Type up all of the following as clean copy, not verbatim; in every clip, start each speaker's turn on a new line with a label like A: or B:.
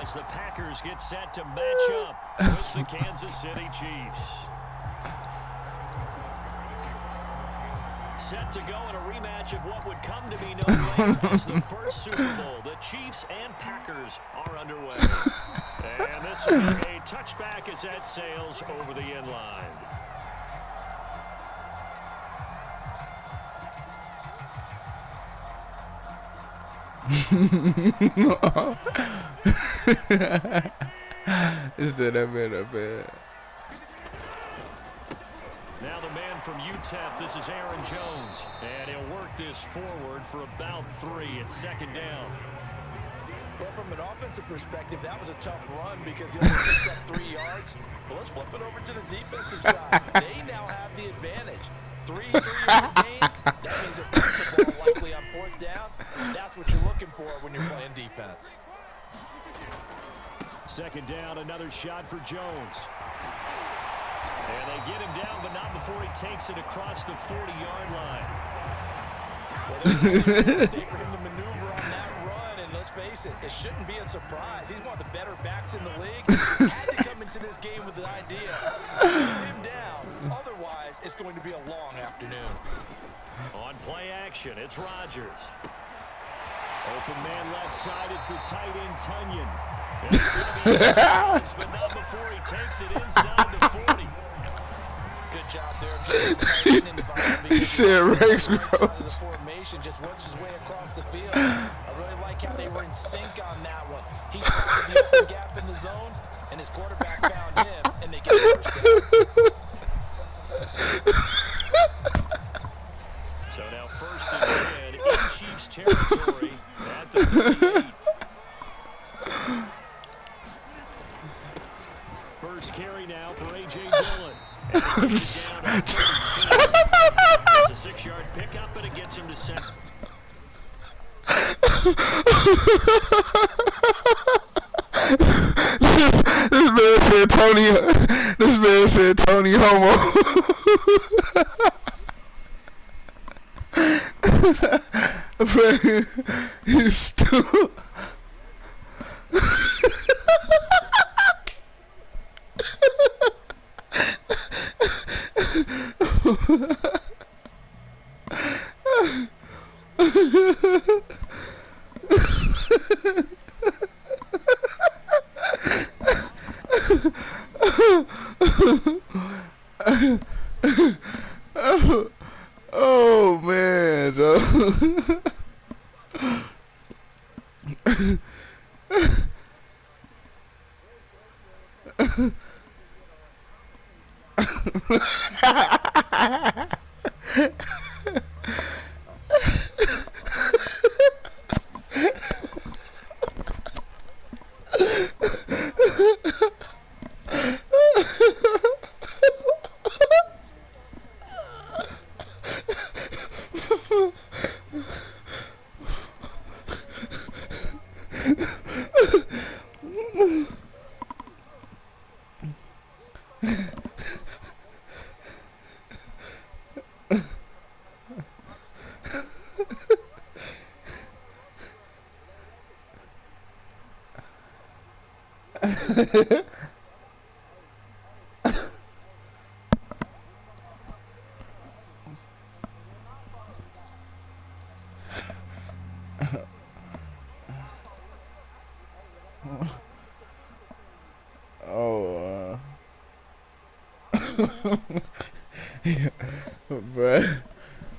A: as the Packers get set to match up with the Kansas City Chiefs. Set to go in a rematch of what would come to be known later as the first Super Bowl. The Chiefs and Packers are underway. And this will be a touchback as that sails over the end line.
B: Instead of it up there.
A: Now the man from UTEP, this is Aaron Jones. And he'll work this forward for about 3. It's second down.
C: Well, from an offensive perspective, that was a tough run because he only picked up 3 yards. Well, let's flip it over to the defensive side. They now have the advantage. 3 3-yard gains. That means they're putting the ball likely on 4th down. That's what you're looking for when you're playing defense.
A: Second down, another shot for Jones. And they get him down, but not before he takes it across the 40-yard line.
C: Well, there's a mistake for him to maneuver on that run, and let's face it, it shouldn't be a surprise. He's one of the better backs in the league. He had to come into this game with the idea of keeping him down. Otherwise, it's going to be a long afternoon.
A: On play action, it's Rodgers. Open man left side, it's the tight end Tunyon. But not before he takes it inside the 40.
C: Good job there.
B: He said Rex
C: Rose. The formation just works his way across the field. I really like how they were in sync on that one. He found the open gap in the zone, and his quarterback found him, and they get the first down.
A: So now 1st and 10 in Chiefs territory at the 38. First carry now for A.J. Dillon. It's a 6-yard pickup, but it gets him to 7.
B: This man said Tony Homo. He's stupid. Oh man, Joe.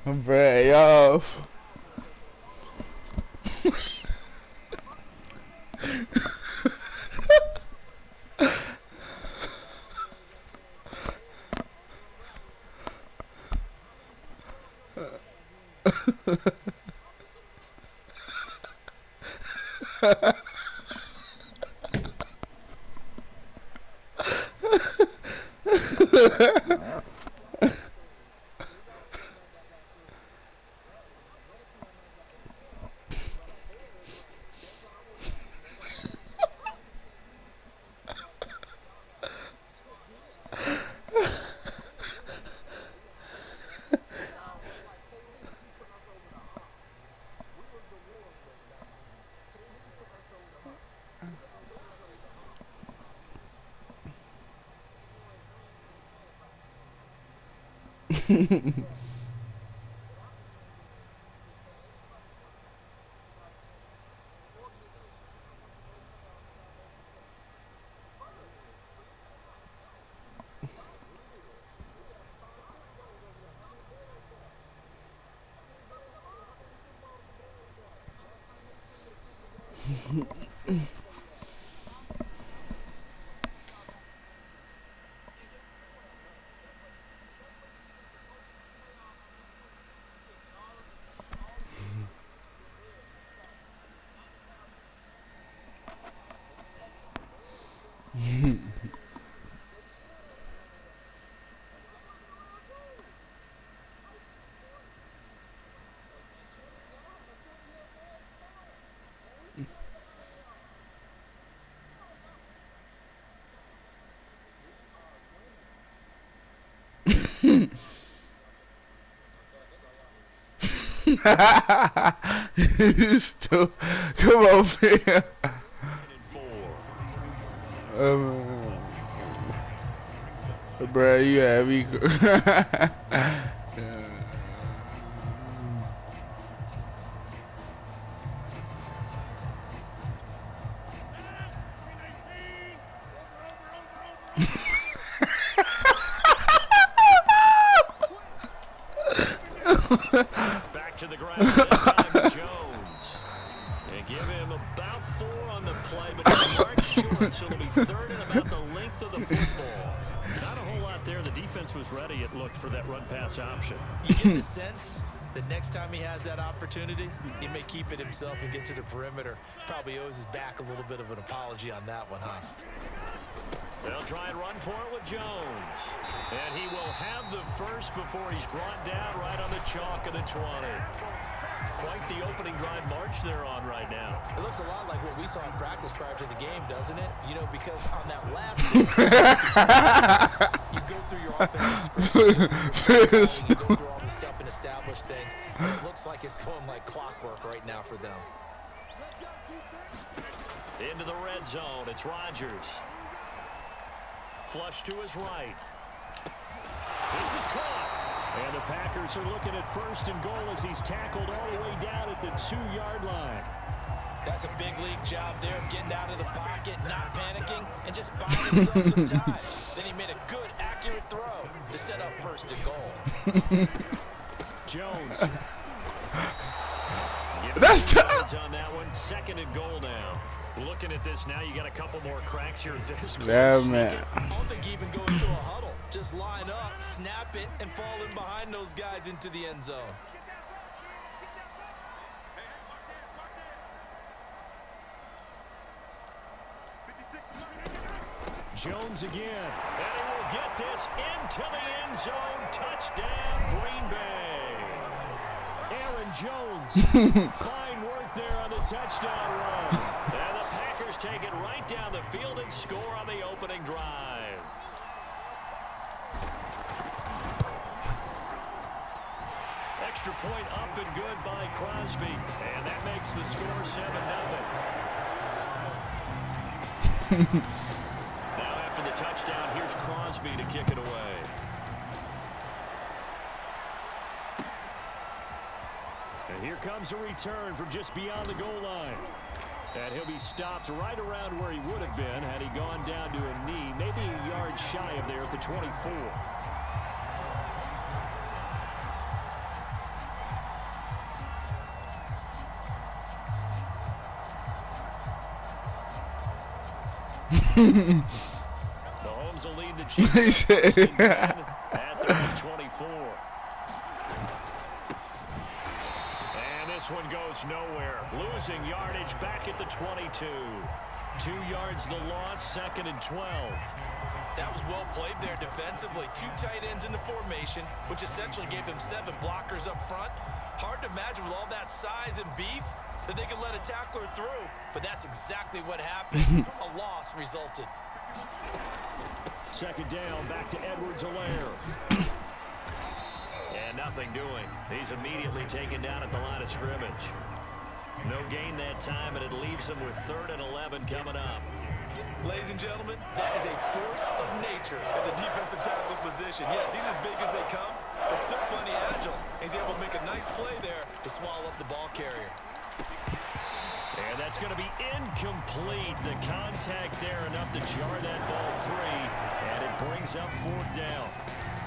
B: Bruh, yo. Still, come on, man. Bro, you have me.
A: Back to the ground this time, Jones. They give him about 4 on the play, but it's marked short, so it'll be 3rd and about the length of the football. Not a whole lot there. The defense was ready, it looked, for that run-pass option.
C: You get the sense that next time he has that opportunity, he may keep it himself and get to the perimeter. Probably owes his back a little bit of an apology on that one, huh?
A: They'll try and run for it with Jones. And he will have the first before he's brought down right on the chalk of the 20. Quite the opening drive march they're on right now.
C: It looks a lot like what we saw in practice prior to the game, doesn't it? You know, because on that last you go through your offensive script, you go through all the stuff and establish things. And it looks like it's going like clockwork right now for them.
A: Into the red zone, it's Rodgers. Flush to his right. This is caught. And the Packers are looking at 1st and goal as he's tackled all the way down at the 2-yard line.
C: That's a big league job there of getting out of the pocket, not panicking, and just buying himself some time. Then he made a good, accurate throw to set up 1st and goal.
A: Jones.
B: That's tough.
A: On that one, 2nd and goal now. Looking at this now, you got a couple more cracks here. This
B: Yeah, man.
C: I don't think he even goes to a huddle. Just line up, snap it, and fall in behind those guys into the end zone.
A: Jones again. And he will get this into the end zone. Touchdown, Green Bay. Aaron Jones. Fine work there on the touchdown run. And the Packers take it right down the field and score on the opening drive. Extra point up and good by Crosby. And that makes the score 7-0. Now after the touchdown, here's Crosby to kick it away. And here comes a return from just beyond the goal line. And he'll be stopped right around where he would have been had he gone down to a knee, maybe a yard shy of there at the 24. Mahomes will lead the Chiefs at the 24. And this one goes nowhere. Losing yardage back at the 22. 2 yards the loss, 2nd and 12.
C: That was well played there defensively. 2 tight ends in the formation, which essentially gave them 7 blockers up front. Hard to imagine with all that size and beef that they could let a tackler through, but that's exactly what happened. A loss resulted.
A: 2nd down, back to Edwards-Helaire. And nothing doing. He's immediately taken down at the line of scrimmage. No gain that time, and it leaves him with 3rd and 11 coming up.
C: Ladies and gentlemen, that is a force of nature at the defensive tackle position. Yes, he's as big as they come, but still plenty agile. He's able to make a nice play there to swallow up the ball carrier.
A: And that's going to be incomplete. The contact there enough to jar that ball free, and it brings up 4th down.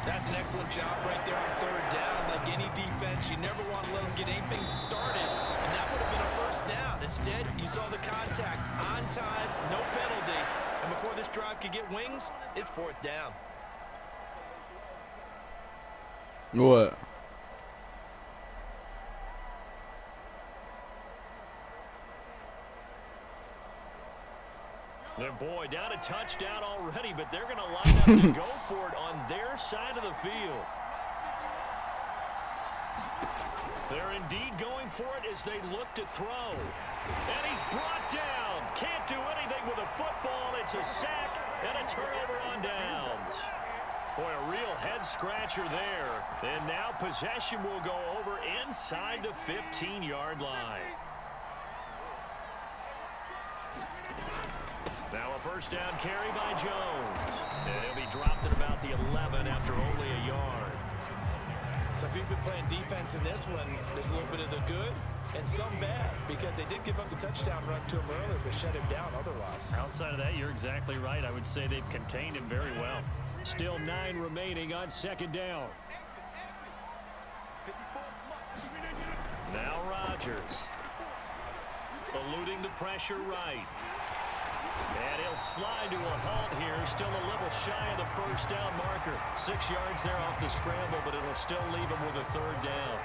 C: That's an excellent job right there on 3rd down. Like any defense, you never want to let them get anything started, and that would have been a 1st down. Instead, you saw the contact on time, no penalty, and before this drive could get wings, it's 4th down.
B: What?
A: Their boy down a touchdown already, but they're going to line up to go for it on their side of the field. They're indeed going for it as they look to throw. And he's brought down. Can't do anything with a football. It's a sack and a turnover on downs. Boy, a real head-scratcher there. And now possession will go over inside the 15-yard line. Now a 1st down carry by Jones. And he'll be dropped at about the 11 after only a yard.
C: So if you've been playing defense in this one, there's a little bit of the good and some bad, because they did give up the touchdown run to him earlier, but shut him down otherwise.
A: Outside of that, you're exactly right. I would say they've contained him very well. Still 9 remaining on 2nd down. Now Rodgers. Eluding the pressure right. And he'll slide to a halt here. Still a little shy of the 1st down marker. 6 yards there off the scramble, but it'll still leave him with a 3rd down.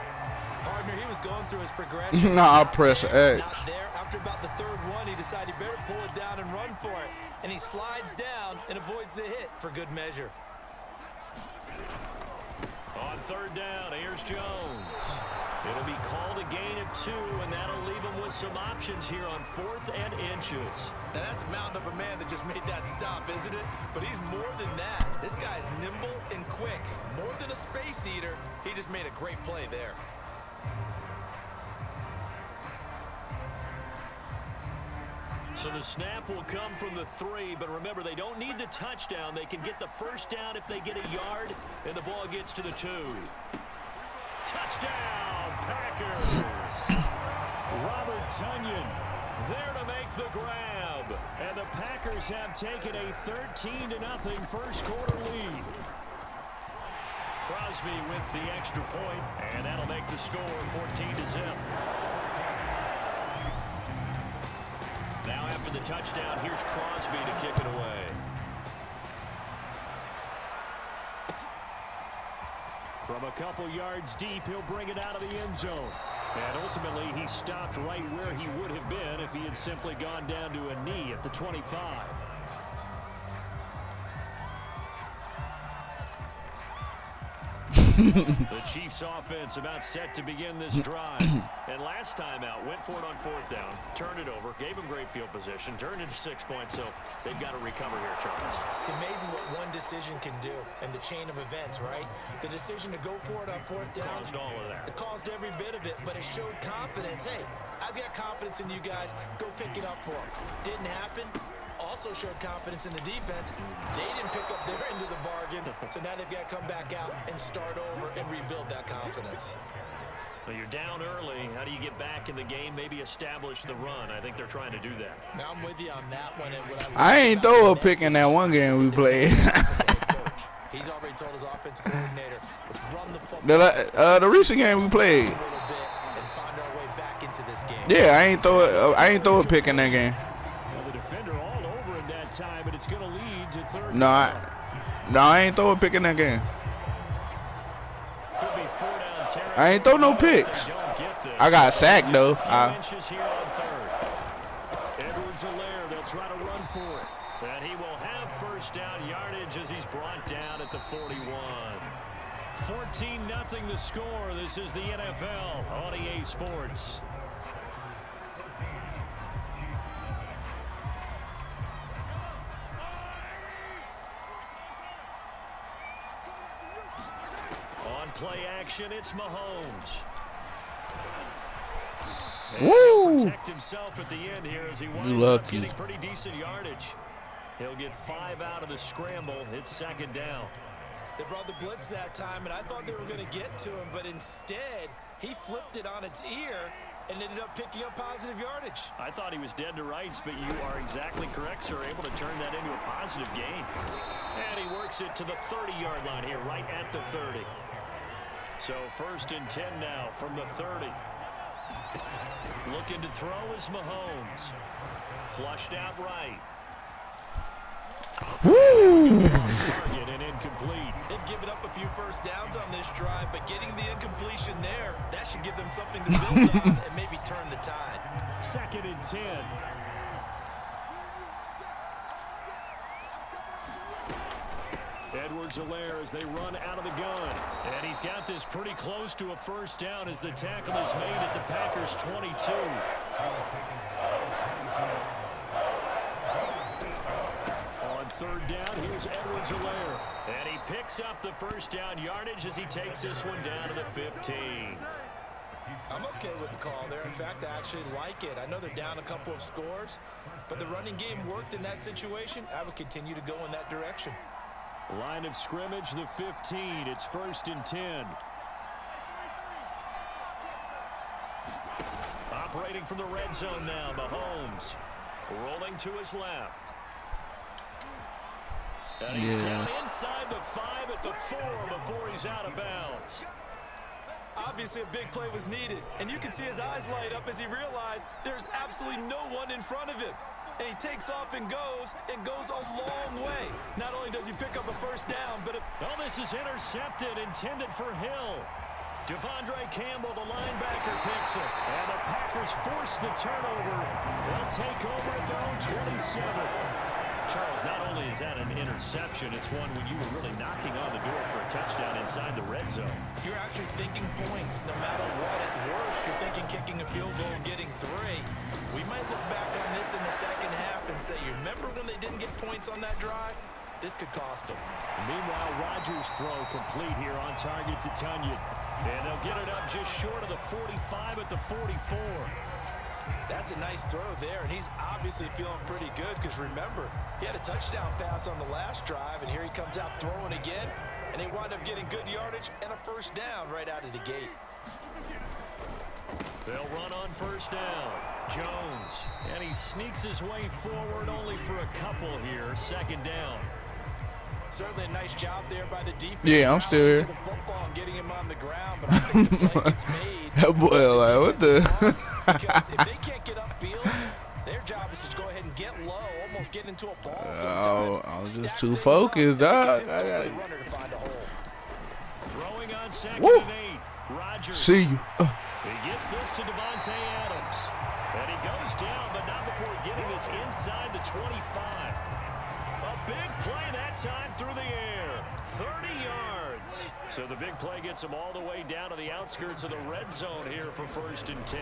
C: Partner, he was going through his progression.
B: Nah, I press X.
C: Not there. After about the 3rd one, he decided he better pull it down and run for it. And he slides down and avoids the hit for good measure.
A: On 3rd down, here's Jones. It'll be called a gain of 2, and that'll leave him with some options here on 4th and inches.
C: Now, that's a mountain of a man that just made that stop, isn't it? But he's more than that. This guy's nimble and quick. More than a space eater, he just made a great play there.
A: So the snap will come from the 3, but remember, they don't need the touchdown. They can get the 1st down if they get a yard, and the ball gets to the 2. Touchdown, Packers! Robert Tonyan there to make the grab. And the Packers have taken a 13-0 first quarter lead. Crosby with the extra point, and that'll make the score 14-0. Now after the touchdown, here's Crosby to kick it away. From a couple yards deep, he'll bring it out of the end zone. And ultimately, he stopped right where he would have been if he had simply gone down to a knee at the 25. The Chiefs offense about set to begin this drive. And last time out, went for it on 4th down, turned it over, gave him great field position, turned into 6 points, so they've got to recover here, Charles.
C: It's amazing what one decision can do in the chain of events, right? The decision to go for it on 4th down.
A: Caused all of that.
C: It caused every bit of it, but it showed confidence. Hey, I've got confidence in you guys. Go pick it up for them. Didn't happen. Also showed confidence in the defense. They didn't pick up their end of the bargain, so now they've got to come back out and start over and rebuild that confidence.
A: Well, you're down early. How do you get back in the game? Maybe establish the run. I think they're trying to do that.
C: Now I'm with you on that one. And what
B: I ain't throw a pick in that one game we played.
C: He's already told his offensive coordinator, let's run the football.
B: The recent game we played.
C: A little bit and find our way back into this game.
B: Yeah, I ain't throw a pick in that game.
A: Well, the defender all over him that time, but it's going to lead to 3rd
B: No, I ain't throw a pick in that game.
A: Could be 4 down territory.
B: I ain't throw no picks. I got sacked though.
A: Inches here on 3rd. Edwards-Helaire, they'll try to run for it. And he will have 1st down yardage as he's brought down at the 41. 14-0 the score. This is the NFL on EA Sports. On play action, it's Mahomes. And
B: Woo!
A: he'll protect himself at the end here as he winds up getting pretty decent yardage. He'll get 5 out of the scramble. It's 2nd down.
C: They brought the blitz that time, and I thought they were going to get to him, but instead, he flipped it on its ear and ended up picking up positive yardage.
A: I thought he was dead to rights, but you are exactly correct, sir. Able to turn that into a positive gain. And he works it to the 30-yard line here, right at the 30. So 1st and 10 now from the 30. Looking to throw is Mahomes. Flushed out right.
B: Woo!
A: Target and incomplete.
C: They've given up a few first downs on this drive, but getting the incompletion there, that should give them something to build on and maybe turn the tide.
A: 2nd and 10. Edwards-Helaire as they run out of the gun. And he's got this pretty close to a first down as the tackle is made at the Packers' 22. On 3rd down, here's Edwards-Helaire. And he picks up the first down yardage as he takes this one down to the 15.
C: I'm okay with the call there. In fact, I actually like it. I know they're down a couple of scores, but the running game worked in that situation. I would continue to go in that direction.
A: Line of scrimmage, the 15. It's 1st and 10. Operating from the red zone now, Mahomes. Rolling to his left. And he's down inside the 5 at the 4 before he's out of bounds.
C: Obviously, a big play was needed, and you can see his eyes light up as he realized there's absolutely no one in front of him. And he takes off and goes a long way. Not only does he pick up a first down, but
A: oh, this is intercepted, intended for Hill. Devondre Campbell, the linebacker, picks it. And the Packers force the turnover. They'll take over at their own 27. Charles, not only is that an interception, it's one when you were really knocking on the door for a touchdown inside the red zone.
C: you're actually thinking points no matter what. At worst, you're thinking kicking a field goal and getting 3. We might look back on this in the second half and say, you remember when they didn't get points on that drive? This could cost them.
A: Meanwhile, Rodgers' throw complete here on target to Tunyon. And they'll get it up just short of the 45 at the 44.
C: That's a nice throw there, and he's obviously feeling pretty good because remember, he had a touchdown pass on the last drive, and here he comes out throwing again, and he wound up getting good yardage and a first down right out of the gate.
A: They'll run on 1st down. Jones, and he sneaks his way forward only for a couple here. 2nd down.
C: Certainly a nice job there by the defense.
B: Yeah, I'm still here.
C: To the football and getting him on the ground, but I think the play gets made.
B: That boy, like, what the?
C: Because if they can't get upfield, their job is to go ahead and get low, almost get into a ball sometimes.
B: I was just
C: Stack
B: too
C: things
B: focused,
C: up,
B: dog.
C: make
B: I
C: it
B: got
C: difficult for the runner to find a hole.
A: Throwing on 2nd
B: Woo.
A: and 8. Rodgers.
B: See you.
A: He gets this to Devontae Adams. And he goes down, but not before getting this inside the 25. A big play that time through the air. 30 yards. So the big play gets him all the way down to the outskirts of the red zone here for 1st and 10.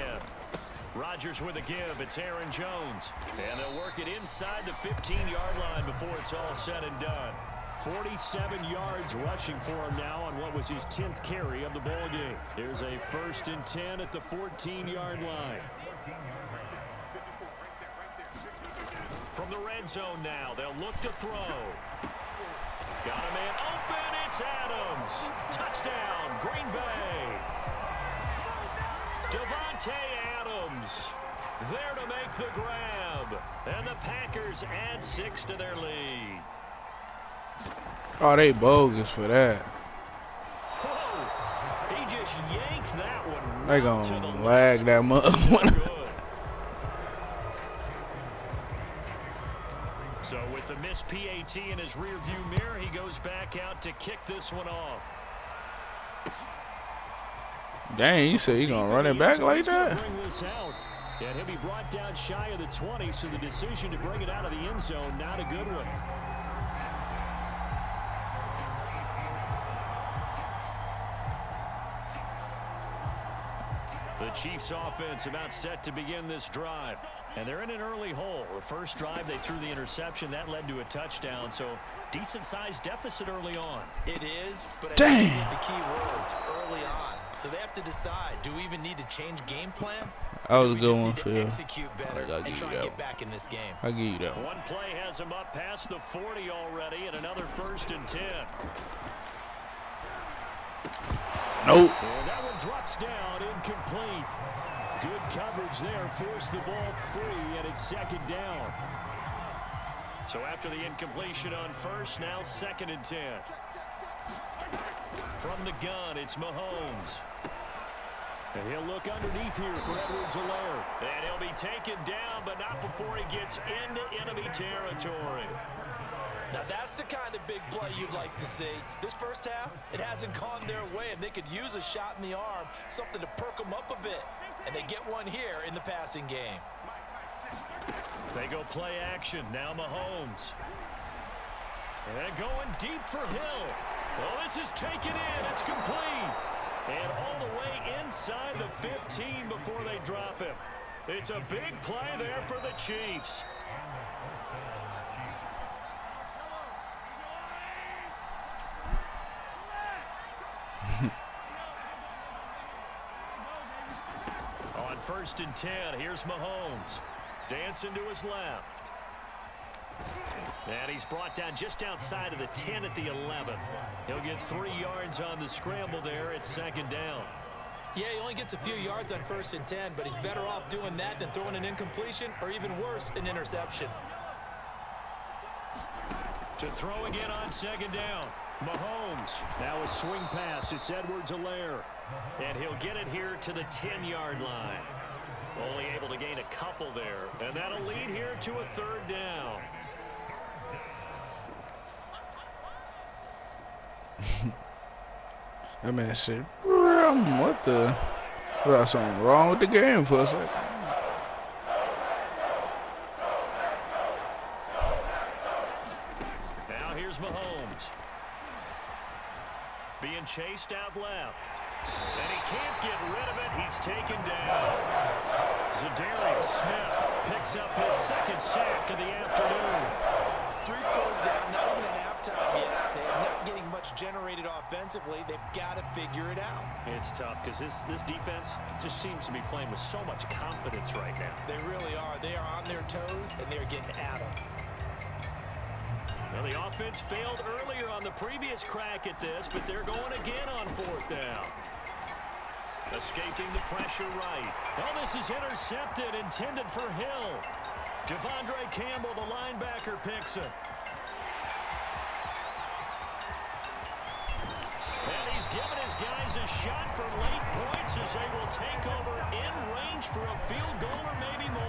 A: Rodgers with a give. It's Aaron Jones. And they'll work it inside the 15-yard line before it's all said and done. 47 yards rushing for him now on what was his 10th carry of the ball game. Here's a 1st and 10 at the 14-yard line. From the red zone now, they'll look to throw. Got a man open, it's Adams. Touchdown, Green Bay. Devontae Adams there to make the grab. And the Packers add 6 to their lead.
B: Oh, they bogus for that.
A: Whoa, he just yanked that one.
B: They
A: right to the
B: gonna
A: left.
B: lag that mother.
A: Good. So with the missed PAT in his rearview mirror, he goes back out to kick this one off.
B: Dang, you say you gonna run it back like that?
A: Bring this out. And he'll be brought down shy of the 20, so the decision to bring it out of the end zone, not a good one. The Chiefs offense about set to begin this drive. And they're in an early hole. The first drive, they threw the interception. That led to a touchdown. So decent-sized deficit early on.
C: It is, but I
B: Dang.
C: think the key words early on. So they have to decide, do we even need to change game plan?
B: That was
C: Or
B: a
C: do we
B: good
C: just
B: one,
C: need to
B: Phil.
C: execute better
B: I'll
C: and
B: give
C: try
B: you
C: and
B: that
C: get back in this game.
B: I'll give you that one.
A: One play has him up past the 40 already, and another 1st and 10.
B: Nope.
A: And that one drops down, incomplete. Good coverage there, forced the ball free, and it's second down. So after the incompletion on first, now 2nd and 10. From the gun, it's Mahomes. And he'll look underneath here for Edwards-Helaire. And he'll be taken down, but not before he gets into enemy territory.
C: Now that's the kind of big play you'd like to see. This first half, it hasn't gone their way, and they could use a shot in the arm, something to perk them up a bit. And they get one here in the passing game.
A: They go play action. Now Mahomes. And going deep for Hill. Well, this is taken in. It's complete. And all the way inside the 15 before they drop him. It's a big play there for the Chiefs. On 1st and 10, here's Mahomes. Dancing to his left. And he's brought down just outside of the 10 at the 11. He'll get 3 yards on the scramble there at 2nd down.
C: Yeah, he only gets a few yards on 1st and 10, but he's better off doing that than throwing an incompletion or even worse, an interception.
A: To throw again on 2nd down. Mahomes. Now a swing pass. It's Edwards-Helaire. And he'll get it here to the 10-yard line. Only able to gain a couple there. And that'll lead here to a 3rd down.
B: That man said, what the? There's something wrong with the game for a second.
A: Now here's Mahomes. Being chased out left. And he can't get rid of it. He's taken down. Zadarius Smith picks up his 2nd sack of the afternoon.
C: 3 scores down, not even a halftime yet. They're not getting much generated offensively. They've got to figure it out.
A: It's tough because this defense just seems to be playing with so much confidence right now.
C: They really are. They are on their toes, and they're getting at them.
A: Well, the offense failed earlier on the previous crack at this, but they're going again on 4th down. Escaping the pressure right. Well, this is intercepted, intended for Hill. Devondre Campbell, the linebacker, picks it. And he's given his guys a shot for late points as they will take over in range for a field goal or maybe more.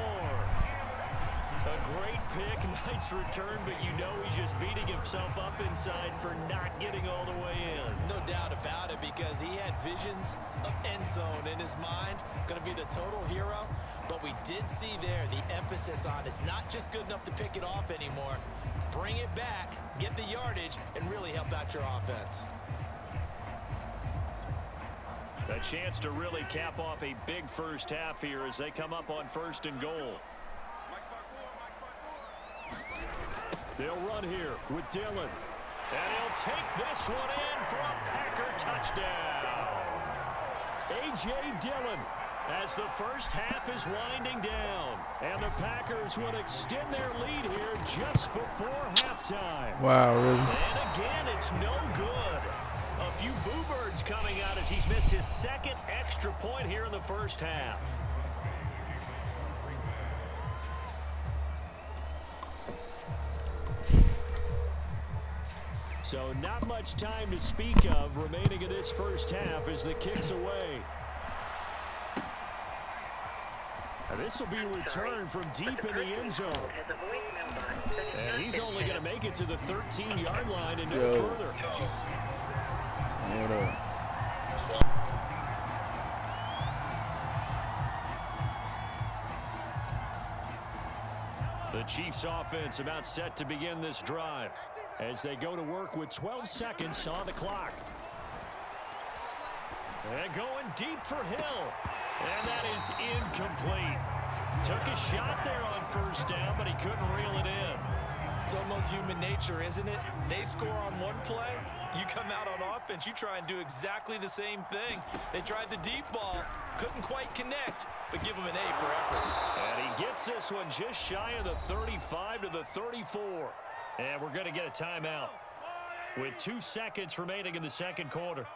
A: A great pick, nice return, but you know he's just beating himself up inside for not getting all the way in.
C: No doubt about it, because he had visions of end zone in his mind. Going to be the total hero. But we did see there the emphasis on is not just good enough to pick it off anymore. Bring it back, get the yardage, and really help out your offense.
A: A chance to really cap off a big first half here as they come up on 1st and goal. They'll run here with Dillon. And he'll take this one in for a Packer touchdown. A.J. Dillon as the first half is winding down. And the Packers would extend their lead here just before halftime.
B: Wow, really?
A: And again, it's no good. A few boo birds coming out as he's missed his 2nd extra point here in the first half. So not much time to speak of remaining in this first half as the kick's away. And this will be a return from deep in the end zone. And he's only going to make it to the 13-yard line and no further.
B: What up?
A: The Chiefs offense about set to begin this drive as they go to work with 12 seconds on the clock. And going deep for Hill. And that is incomplete. Took a shot there on 1st down, but he couldn't reel it in.
C: It's almost human nature, isn't it? They score on one play. You come out on offense, you try and do exactly the same thing. They tried the deep ball, couldn't quite connect, but give them an A for effort.
A: And he gets this one just shy of the 35 to the 34. And we're going to get a timeout with 2 seconds remaining in the 2nd quarter.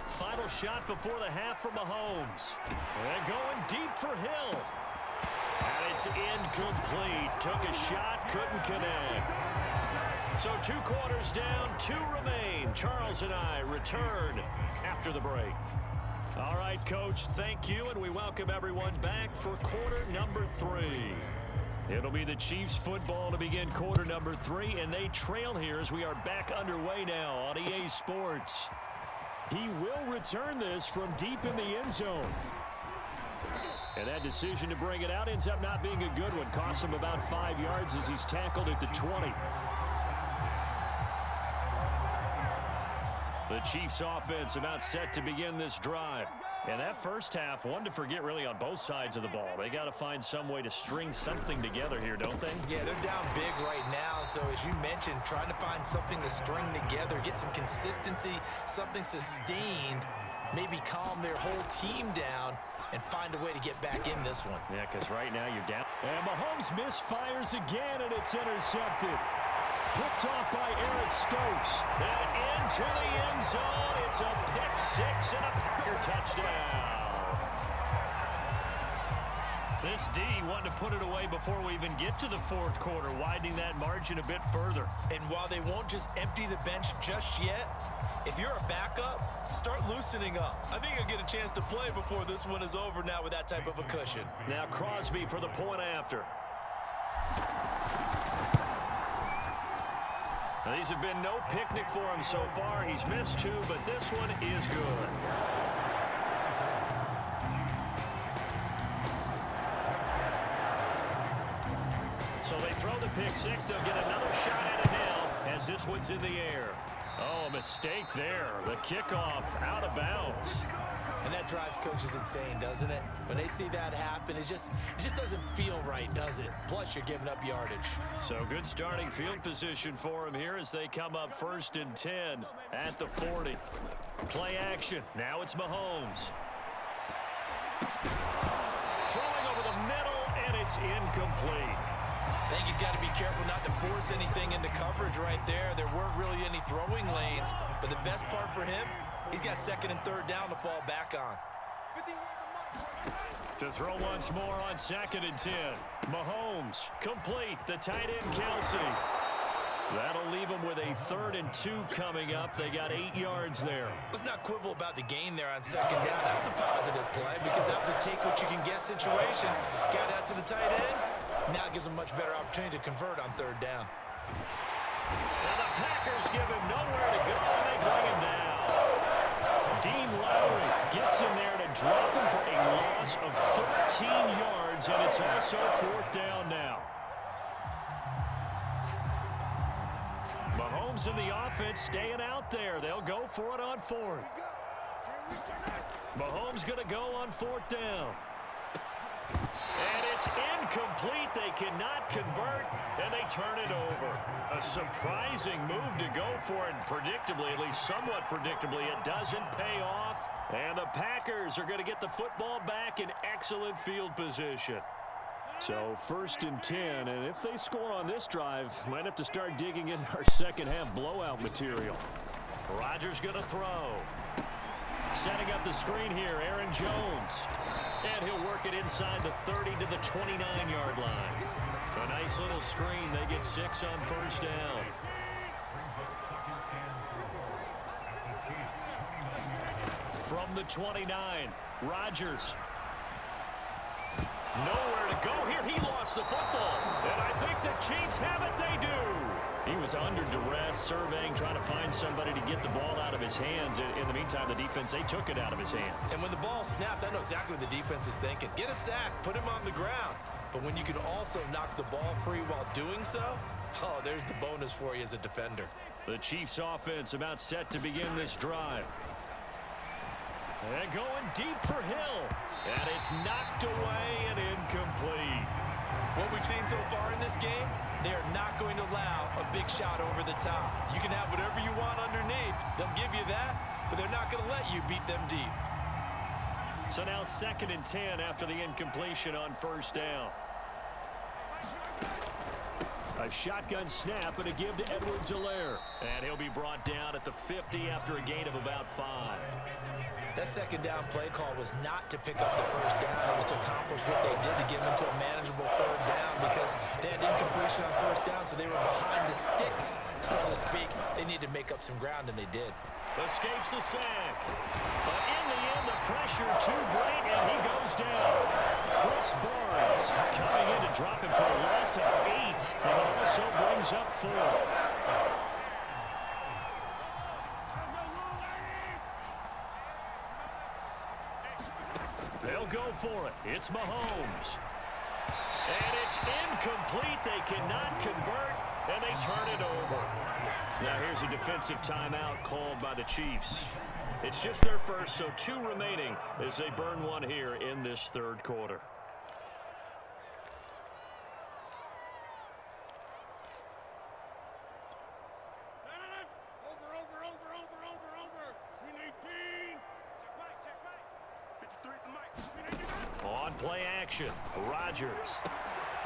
A: Final shot before the half for Mahomes. And going deep for Hill. And it's incomplete. Took a shot, couldn't connect. So 2 quarters down, 2 remain. Charles and I return after the break. All right, Coach, thank you, and we welcome everyone back for quarter number 3. It'll be the Chiefs football to begin quarter number 3, and they trail here as we are back underway now on EA Sports. He will return this from deep in the end zone. And that decision to bring it out ends up not being a good one. Costs him about 5 yards as he's tackled at the 20. The Chiefs offense about set to begin this drive. And that first half, one to forget really on both sides of the ball. They got to find some way to string something together here, don't they?
C: Yeah, they're down big right now. So as you mentioned, trying to find something to string together, get some consistency, something sustained, maybe calm their whole team down and find a way to get back in this one.
A: Yeah, because right now you're down. And Mahomes misfires again, and it's intercepted. Picked off by Eric Stokes. And into the end zone. It's a pick-6 and a Packer touchdown. This D wanting to put it away before we even get to the fourth quarter, widening that margin a bit further.
C: And while they won't just empty the bench just yet, if you're a backup, start loosening up. I think you'll get a chance to play before this one is over now with that type of a cushion.
A: Now Crosby for the point after. Now, these have been no picnic for him so far. He's missed 2, but this one is good. So they throw the pick-6. They'll get another shot at it now as this one's in the air. Oh, a mistake there. The kickoff out of bounds.
C: And that drives coaches insane, doesn't it? When they see that happen, it just doesn't feel right, does it? Plus, you're giving up yardage.
A: So good starting field position for him here as they come up 1st and 10 at the 40. Play action. Now it's Mahomes. Throwing over the middle, and it's incomplete.
C: I think he's got to be careful not to force anything into coverage right there. There weren't really any throwing lanes, but the best part for him, he's got 2nd and 3rd down to fall back on.
A: To throw once more on 2nd and 10. Mahomes complete. The tight end Kelsey. That'll leave them with a 3rd and 2 coming up. They got 8 yards there.
C: Let's not quibble about the gain there on 2nd down. That was a positive play because that was a take-what-you-can-get situation. Got out to the tight end. Now it gives them much better opportunity to convert on 3rd down.
A: Now the Packers give him nowhere to go, and they bring him down. Dean Lowry gets in there to drop him for a loss of 13 yards, and it's also 4th down now. Mahomes and the offense staying out there. They'll go for it on 4th. Mahomes going to go on 4th down. And it's incomplete. They cannot convert, and they turn it over. A surprising move to go for it. Predictably, at least somewhat predictably, it doesn't pay off. And the Packers are going to get the football back in excellent field position. So 1st and 10, and if they score on this drive, might have to start digging in our second half blowout material. Rodgers going to throw. Setting up the screen here, Aaron Jones. And he'll work it inside the 30 to the 29-yard line. A nice little screen. They get 6 on 1st down. From the 29, Rodgers. Nowhere to go here. He lost the football. And I think the Chiefs have it. They do. He was under duress, surveying, trying to find somebody to get the ball out of his hands. In the meantime, the defense, they took it out of his hands.
C: And when the ball snapped, I know exactly what the defense is thinking. Get a sack, put him on the ground. But when you can also knock the ball free while doing so, oh, there's the bonus for you as a defender.
A: The Chiefs offense about set to begin this drive. And going deep for Hill. And it's knocked away and incomplete.
C: What we've seen so far in this game, they are not going to allow a big shot over the top. You can have whatever you want underneath. They'll give you that, but they're not going to let you beat them deep.
A: So now 2nd and 10 after the incompletion on 1st down. A A shotgun snap and a give to Edwards-Helaire. And he'll be brought down at the 50 after a gain of about 5.
C: That second down play call was not to pick up the first down. It was to accomplish what they did to get them into a manageable third down because they had incompletion on first down, so they were behind the sticks, so to speak. They needed to make up some ground, and they did.
A: Escapes the sack. But in the end, the pressure too great, and he goes down. Chris Barnes coming in to drop him for a loss of 8, and it also brings up 4th. They'll go for it. It's Mahomes. And it's incomplete. They cannot convert, and they turn it over. Now here's a defensive timeout called by the Chiefs. It's just their first, so 2 remaining as they burn one here in this third quarter. On play action, Rodgers.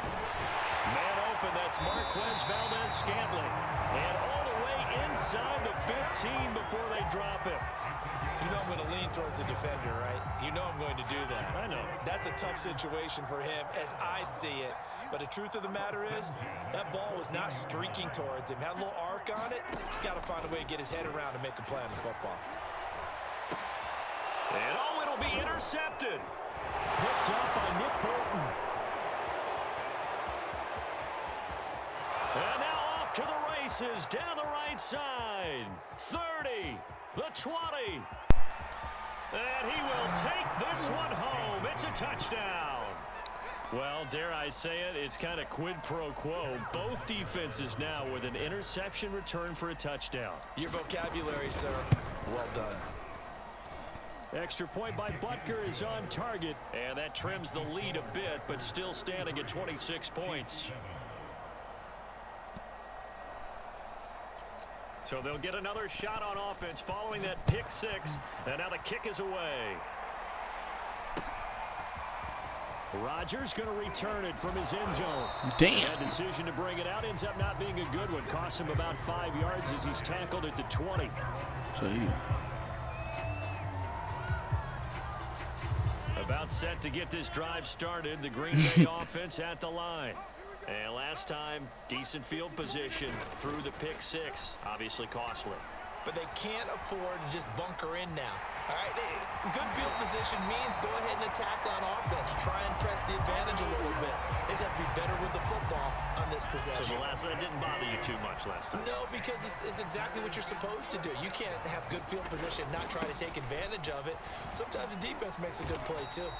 A: Man open, that's Marquez Valdes-Scantling. And all the way inside the 15 before they drop him.
C: You know I'm going to lean towards the defender, right? You know I'm going to do that.
A: I know.
C: That's a tough situation for him as I see it. But the truth of the matter is, that ball was not streaking towards him. Had a little arc on it. He's got to find a way to get his head around and make a play on the football.
A: And oh, it'll be intercepted. Picked up by Nick Bolton. And now off to the races down the right side. 30, the 20. And he will take this one home. It's a touchdown. Well, dare I say it, it's kind of quid pro quo. Both defenses now with an interception return for a touchdown.
C: Your vocabulary, sir. Well done.
A: Extra point by Butker is on target, and that trims the lead a bit, but still standing at 26 points. So they'll get another shot on offense following that pick 6, and now the kick is away. Rodgers going to return it from his end zone.
B: Damn.
A: That decision to bring it out ends up not being a good one. Costs him about 5 yards as he's tackled at the 20.
B: So
A: About set to get this drive started. The Green Bay offense at the line. And last time, decent field position through the pick 6. Obviously costly.
C: But they can't afford to just bunker in now. All right, good field position means go ahead and attack on offense. Try and press the advantage a little bit. They just have to be better with the football on this possession.
A: So the last one didn't bother you too much last time?
C: No, because it's exactly what you're supposed to do. You can't have good field position, not try to take advantage of it. Sometimes the defense makes a good play, too.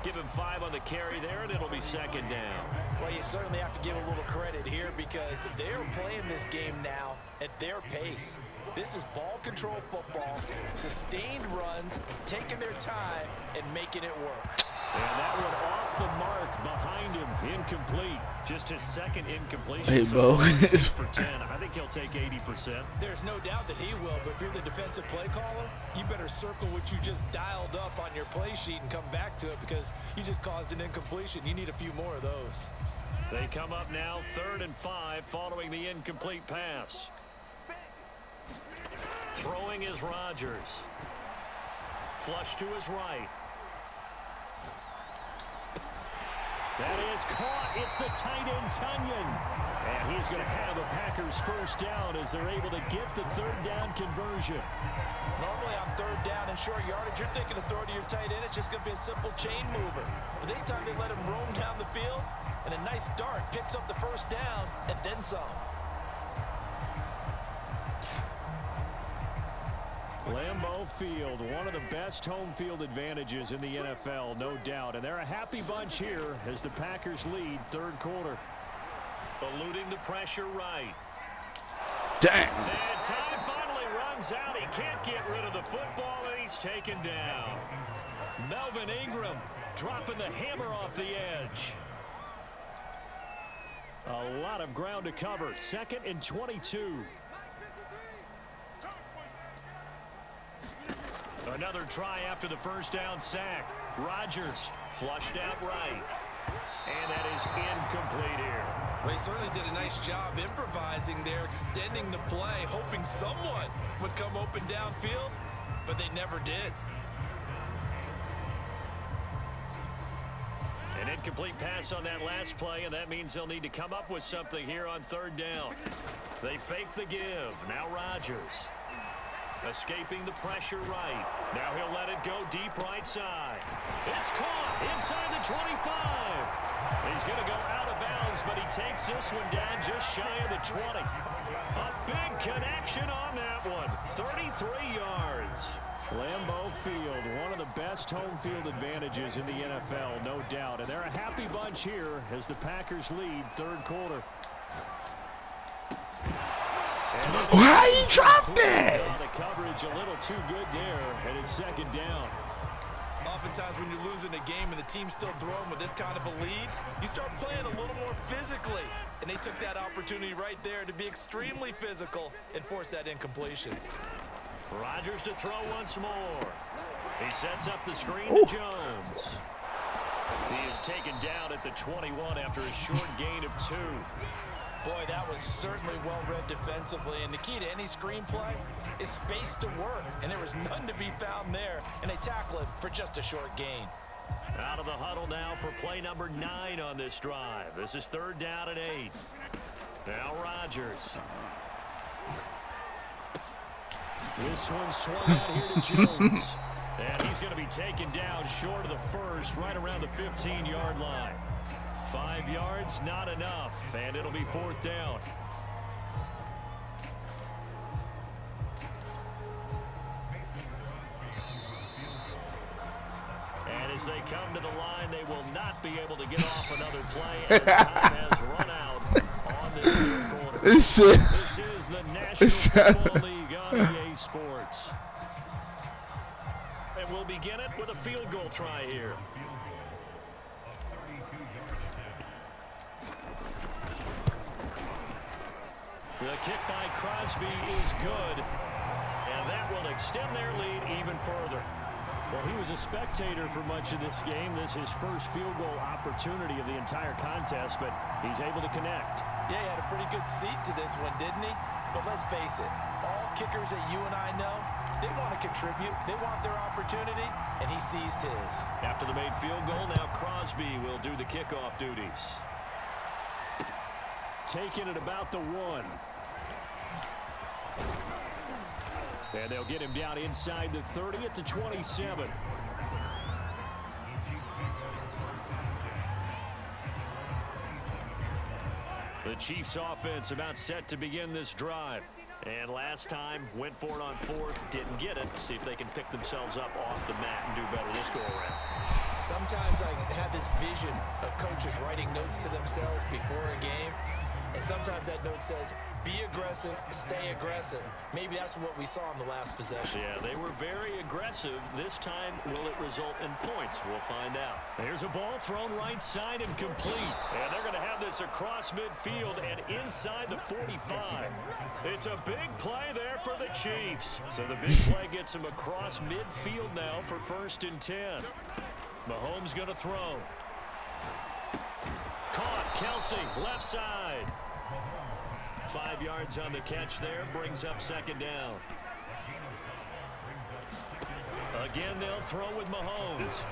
A: Give him 5 on the carry there, and it'll be second down.
C: Well, you certainly have to give a little credit here because they're playing this game now at their pace. This is ball control football, sustained runs, taking their time, and making it work.
A: And that one off the mark behind him, incomplete. Just his second incompletion.
B: Hey, Bo.
A: For 10. I think he'll take 80%.
C: There's no doubt that he will, but if you're the defensive play caller, you better circle what you just dialed up on your play sheet and come back to it because you just caused an incompletion. You need a few more of those.
A: They come up now 3rd and 5 following the incomplete pass. Throwing is Rodgers. Flush to his right. That is caught. It's the tight end, Tunyon. And he's going to have the Packers first down as they're able to get the 3rd down conversion.
C: Normally on 3rd down and short yardage, you're thinking of throw to your tight end. It's just going to be a simple chain mover. But this time they let him roam down the field, and a nice dart picks up the first down and then some.
A: Lambeau Field, one of the best home field advantages in the NFL, no doubt. And they're a happy bunch here as the Packers lead 3rd quarter. Eluding the pressure right.
B: Dang.
A: And time finally runs out. He can't get rid of the football, and he's taken down. Melvin Ingram dropping the hammer off the edge. A lot of ground to cover. 2nd and 22. Another try after the first down sack. Rodgers flushed out right. And that is incomplete here.
C: Well, he certainly did a nice job improvising there, extending the play, hoping someone would come open downfield, but they never did.
A: An incomplete pass on that last play, and that means they'll need to come up with something here on third down. They fake the give. Now Rodgers. Escaping the pressure right. Now he'll let it go deep right side. It's caught inside the 25. He's going to go out of bounds, but he takes this one down just shy of the 20. A big connection on that one. 33 yards. Lambeau Field, one of the best home field advantages in the NFL, no doubt. And they're a happy bunch here as the Packers lead third quarter.
B: Why he dropped that?
A: The coverage a little too good there, and it's second down.
C: Oftentimes when you're losing a game and the team's still throwing with this kind of a lead, you start playing a little more physically. And they took that opportunity right there to be extremely physical and force that incompletion.
A: Rodgers to throw once more. He sets up the screen to Jones. He is taken down at the 21 after a short gain of 2.
C: Boy, that was certainly well-read defensively, and the key to any screenplay is space to work, and there was none to be found there, and they tackle it for just a short gain.
A: Out of the huddle now for play number 9 on this drive. This is third down and 8. Now Rodgers. This one swung out here to Jones. And he's going to be taken down short of the first, right around the 15-yard line. 5 yards, not enough, and it'll be fourth down. And as they come to the line, they will not be able to get off another play as time has run out on this third quarter. This is the National Football League on EA Sports. And we'll begin it with a field goal try here. The kick by Crosby is good, and that will extend their lead even further. Well, he was a spectator for much of this game. This is his first field goal opportunity of the entire contest, but he's able to connect.
C: Yeah, he had a pretty good seat to this one, didn't he? But let's face it, all kickers that you and I know, they want to contribute. They want their opportunity, and he seized his. After the made field goal, now Crosby will do the kickoff duties.
A: Taking it about the 1. And they'll get him down inside the 30 at the 27. The Chiefs offense about set to begin this drive. And last time went for it on 4th, didn't get it. See if they can pick themselves up off the mat and do better this go around.
C: Sometimes I have this vision of coaches writing notes to themselves before a game. And sometimes that note says, be aggressive, stay aggressive. Maybe that's what we saw in the last possession.
A: Yeah, they were very aggressive. This time, will it result in points? We'll find out. Here's a ball thrown right side and complete. And they're going to have this across midfield and inside the 45. It's a big play there for the Chiefs. So the big play gets him across midfield now for 1st and 10. Mahomes going to throw. Caught, Kelsey, left side. 5 yards on the catch there, brings up second down. Again, they'll throw with Mahomes.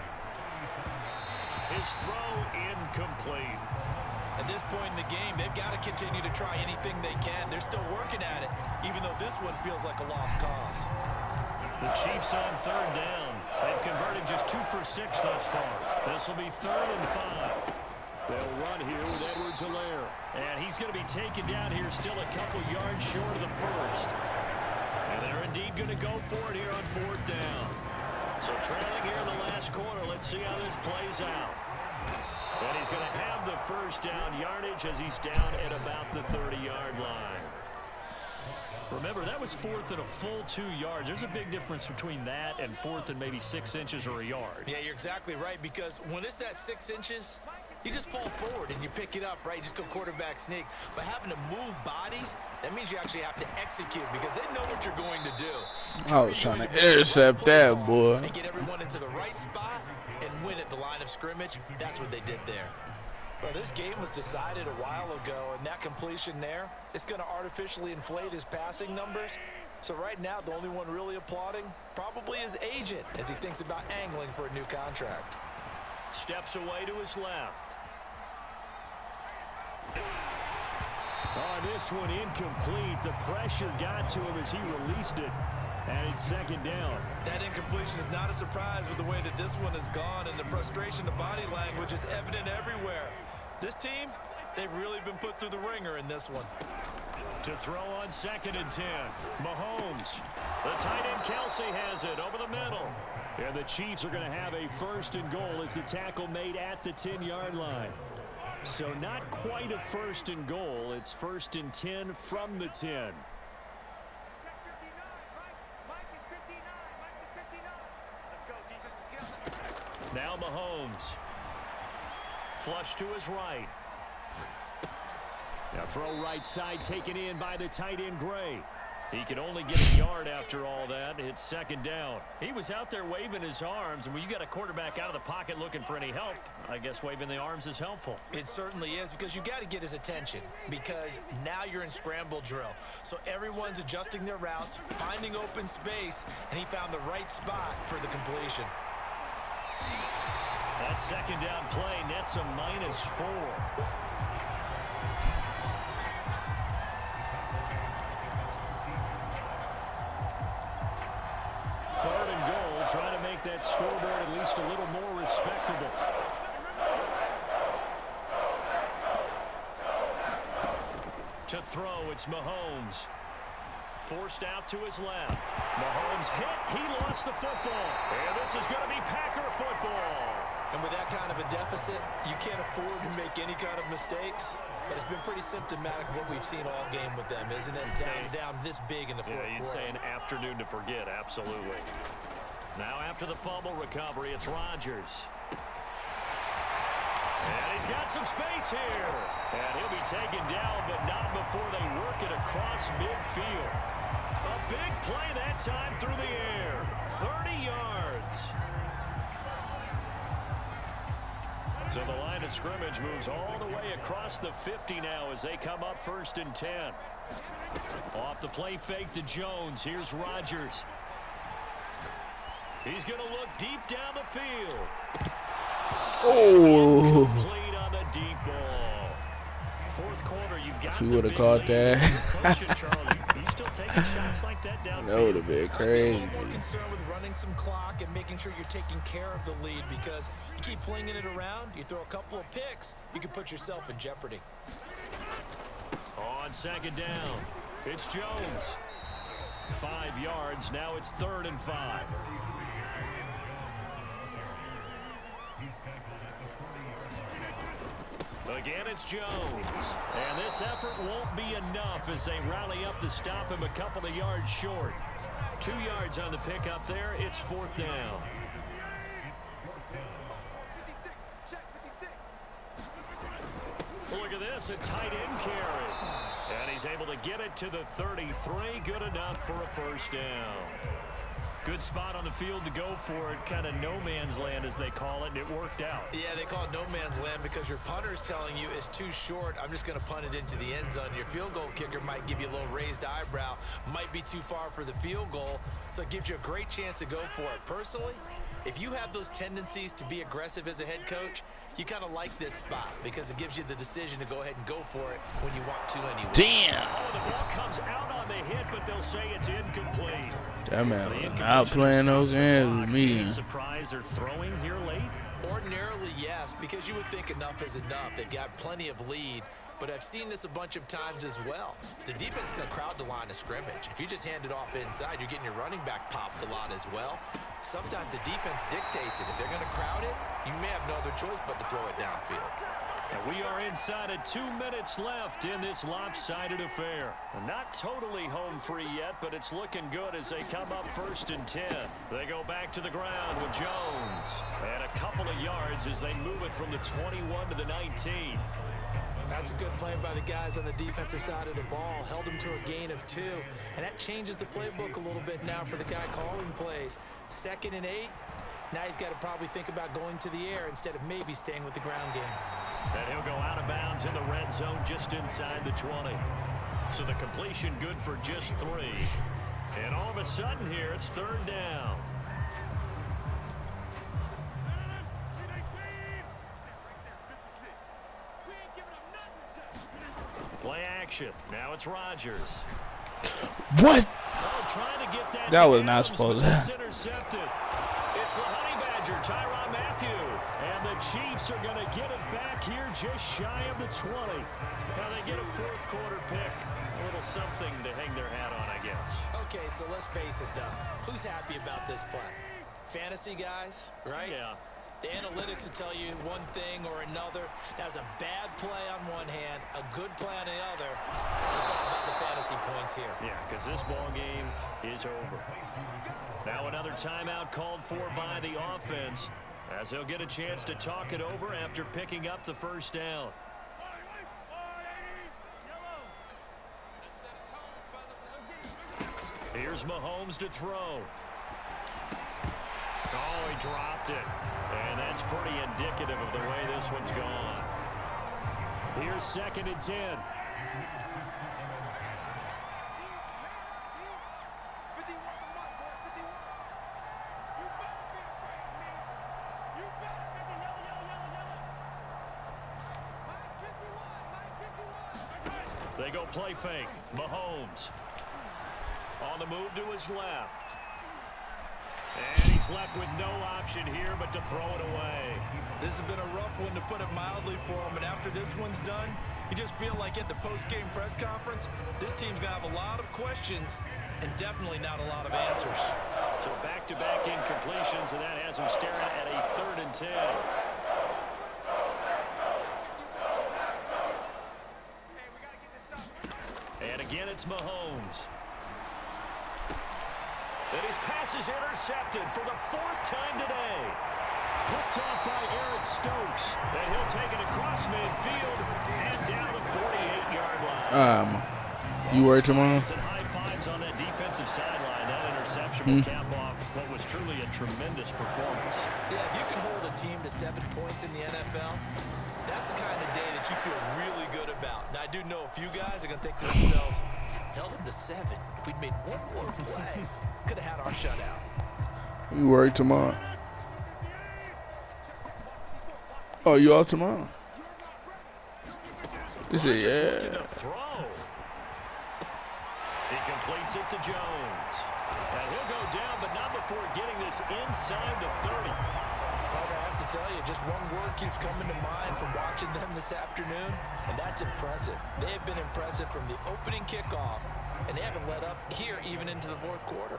A: His throw incomplete.
C: At this point in the game, they've got to continue to try anything they can. They're still working at it, even though this one feels like a lost cause.
A: The Chiefs on third down. They've converted just 2 for 6 thus far. This will be 3rd and 5. They'll run here with Edwards-Helaire. And he's going to be taken down here still a couple yards short of the first. And they're indeed going to go for it here on 4th down. So trailing here in the last quarter, let's see how this plays out. And he's going to have the first down yardage as he's down at about the 30-yard line. Remember, that was 4th and a full 2 yards. There's a big difference between that and 4th and maybe 6 inches or a yard.
C: Yeah, you're exactly right, because when it's that 6 inches, you just fall forward and you pick it up, right? You just go quarterback sneak. But having to move bodies, that means you actually have to execute because they know what you're going to do.
B: I was trying to intercept that, boy.
C: And get everyone into the right spot and win at the line of scrimmage. That's what they did there. Well, this game was decided a while ago, and that completion there is going to artificially inflate his passing numbers. So right now, the only one really applauding probably his agent as he thinks about angling for a new contract.
A: Steps away to his left. Oh, this one incomplete. The pressure got to him as he released it. And it's second down.
C: That incompletion is not a surprise with the way that this one has gone, and the frustration of body language is evident everywhere. This team, they've really been put through the ringer in this one.
A: To throw on 2nd and 10. Mahomes. The tight end Kelsey has it over the middle. And the Chiefs are going to have a 1st and goal as the tackle made at the 10-yard line. So not quite a 1st and goal. It's 1st and 10 from the 10. Now Mahomes. Flush to his right. Now throw right side taken in by the tight end Gray. He can only get a yard after all that. It's 2nd down. He was out there waving his arms, and when you got a quarterback out of the pocket looking for any help, I guess waving the arms is helpful.
C: It certainly is, because you got to get his attention, because now you're in scramble drill. So everyone's adjusting their routes, finding open space, and he found the right spot for the completion.
A: That 2nd down play nets a -4. Third and goal, trying to make that scoreboard at least a little more respectable. To throw, it's Mahomes. Forced out to his left. Mahomes hit. He lost the football. And this is going to be Packer football.
C: And with that kind of a deficit, you can't afford to make any kind of mistakes. But it's been pretty symptomatic of what we've seen all game with them, isn't it? Down this big in the fourth quarter.
A: You'd say an afternoon to forget, absolutely. Now after the fumble recovery, it's Rodgers. And he's got some space here. And he'll be taken down, but not before they work it across midfield. A big play that time through the air. 30 yards. So the line of scrimmage moves all the way across the 50 now as they come up 1st and 10. Off the play fake to Jones. Here's Rodgers. He's going to look deep down the field.
B: Oh.
A: Complete on the deep ball. Fourth quarter, you've got
B: He would have caught that.
A: You still taking shots like that downfield?
B: That would have been crazy.
C: I'm a little more concerned with running some clock and making sure you're taking care of the lead, because you keep flinging it around, you throw a couple of picks, you can put yourself in jeopardy.
A: On 2nd down, it's Jones. 5 yards, now it's 3rd and 5. Again, it's Jones. And this effort won't be enough as they rally up to stop him a couple of yards short. 2 yards on the pickup there. It's 4th down. Look at this, a tight end carry. And he's able to get it to the 33. Good enough for a 1st down. Good spot on the field to go for it, kind of no man's land as they call it, and it worked out.
C: Yeah, they call it no man's land because your punter's telling you it's too short. I'm just going to punt it into the end zone. Your field goal kicker might give you a little raised eyebrow, might be too far for the field goal, so it gives you a great chance to go for it. Personally, if you have those tendencies to be aggressive as a head coach, you kind of like this spot because it gives you the decision to go ahead and go for it when you want to anyway.
B: Damn.
A: Oh, the ball comes out on the hit, but they'll say it's incomplete.
B: That man was out playing those games with me.
A: Surprise or throwing here late?
C: Ordinarily, yes, because you would think enough is enough. They've got plenty of lead, but I've seen this a bunch of times as well. The defense is going to crowd the line of scrimmage. If you just hand it off inside, you're getting your running back popped a lot as well. Sometimes the defense dictates it. If they're going to crowd it, you may have no other choice but to throw it downfield.
A: And we are inside of 2 minutes left in this lopsided affair. Not totally home free yet, but it's looking good as they come up 1st and 10. They go back to the ground with Jones. And a couple of yards as they move it from the 21 to the 19.
C: That's a good play by the guys on the defensive side of the ball. Held them to a gain of 2. And that changes the playbook a little bit now for the guy calling plays. 2nd and 8. Now he's got to probably think about going to the air instead of maybe staying with the ground game.
A: And he'll go out of bounds in the red zone just inside the 20. So the completion good for just 3. And all of a sudden here, it's 3rd down. Play action. Now it's Rodgers.
B: What?
A: Oh, trying to get
B: That
A: to
B: was not
A: Adams,
B: supposed
A: but
B: to
A: that's intercepted. It's the Honey Badger, Tyrann Mathieu. And the Chiefs are going to get it back here just shy of the 20. Now they get a 4th quarter pick. A little something to hang their hat on, I guess.
C: Okay, so let's face it, though. Who's happy about this play? Fantasy guys, right?
A: Yeah.
C: The analytics will tell you one thing or another. That's a bad play on one hand, a good play on the other. It's all about the fantasy points here.
A: Yeah, because this ball game is over. Now another timeout called for by the offense, as he'll get a chance to talk it over after picking up the 1st down. Here's Mahomes to throw. Oh, he dropped it. And that's pretty indicative of the way this one's gone. Here's 2nd and 10. They go play fake. Mahomes on the move to his left. And he's left with no option here but to throw it away.
C: This has been a rough one, to put it mildly, for him. And after this one's done, you just feel like at the post-game press conference, this team's going to have a lot of questions and definitely not a lot of answers.
A: So back-to-back incompletions, and that has him staring at a 3rd and 10. And again, it's Mahomes. And his pass is intercepted for the 4th time today. Picked off by Eric Stokes. And he'll take it across midfield and down the 48-yard line.
B: You worried tomorrow?
A: And high fives on that defensive sideline. That interception will cap off what was truly a tremendous performance.
C: Yeah, if you can hold a team to 7 points in the NFL, that's the kind of day that you feel really good about. Now, I do know a few guys are going to think to themselves, held them to 7. If we'd made one more play, could have had our shutout.
B: You worried tomorrow? Oh, you off tomorrow? He said, yeah.
A: Throw. He completes it to Jones. And he'll go down, but not before getting this inside the 30.
C: I have to tell you, just one word keeps coming to mind from watching them this afternoon, and that's impressive. They have been impressive from the opening kickoff, and they haven't let up here even into the 4th quarter.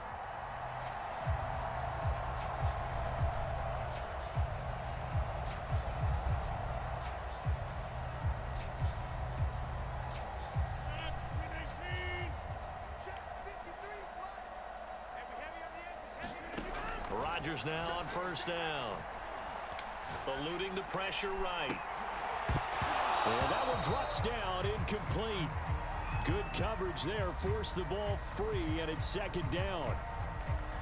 A: Rodgers now on 1st down. Eluding the pressure right. Well, that one drops down, incomplete. Good coverage there, forced the ball free, and it's 2nd down.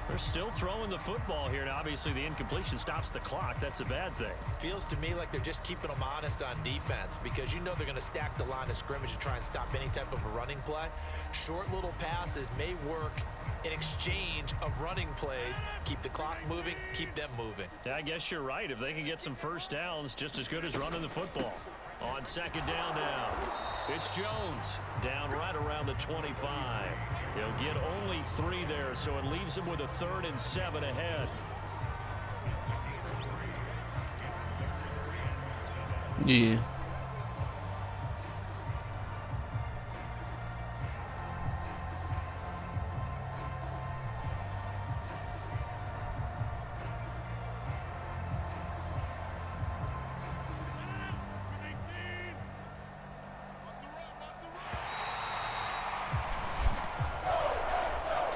A: They're still throwing the football here. Now, obviously, the incompletion stops the clock. That's a bad thing.
C: Feels to me like they're just keeping them honest on defense, because you know they're going to stack the line of scrimmage and try and stop any type of a running play. Short little passes may work in exchange of running plays. Keep the clock moving, keep them moving.
A: I guess you're right. If they can get some 1st downs, just as good as running the football. On 2nd down now, it's Jones down right around the 25. He'll get only 3 there, so it leaves him with a 3rd and 7 ahead.
B: Yeah.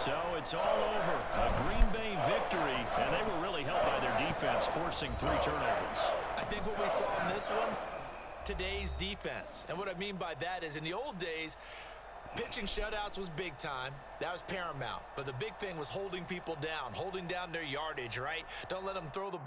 A: So it's all over. A Green Bay victory, and they were really helped by their defense, forcing 3 turnovers.
C: I think what we saw in this one, today's defense. And what I mean by that is, in the old days, pitching shutouts was big time. That was paramount. But the big thing was holding people down, holding down their yardage, right? Don't let them throw the ball.